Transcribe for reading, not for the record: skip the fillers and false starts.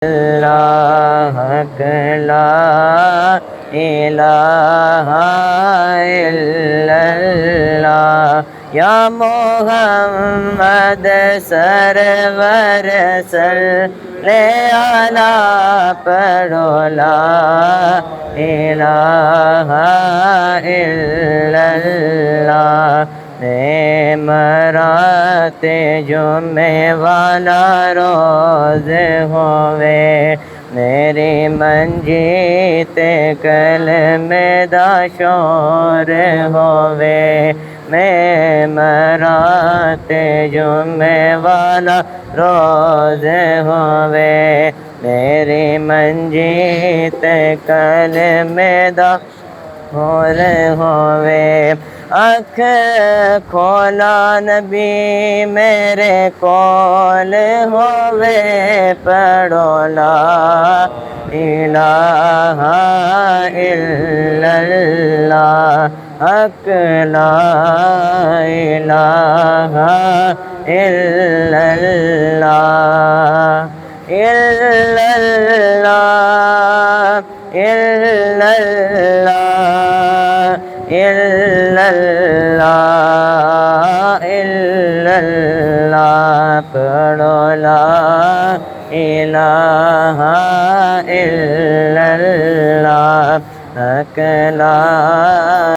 اللہ حق لا الہ الا اللہ یا محمد سرور صلی علی پڑھو لا الہ الا اللہ مرات جمعے والا روز ہوئے میری منجیت کلمے دا شور ہوئے میں مرات جمعے والا روز ہوئے میری منجیت کلمے دا شور ہوئے آنکھ کھولا نبی میرے کول ہوئے پڑھو لا الہ الا اللہ حق لا الہ الا اللہ الا اللہ الا اللہ الا اللہ الا اللہ پڑھو لا الہ الا اللہ حق لا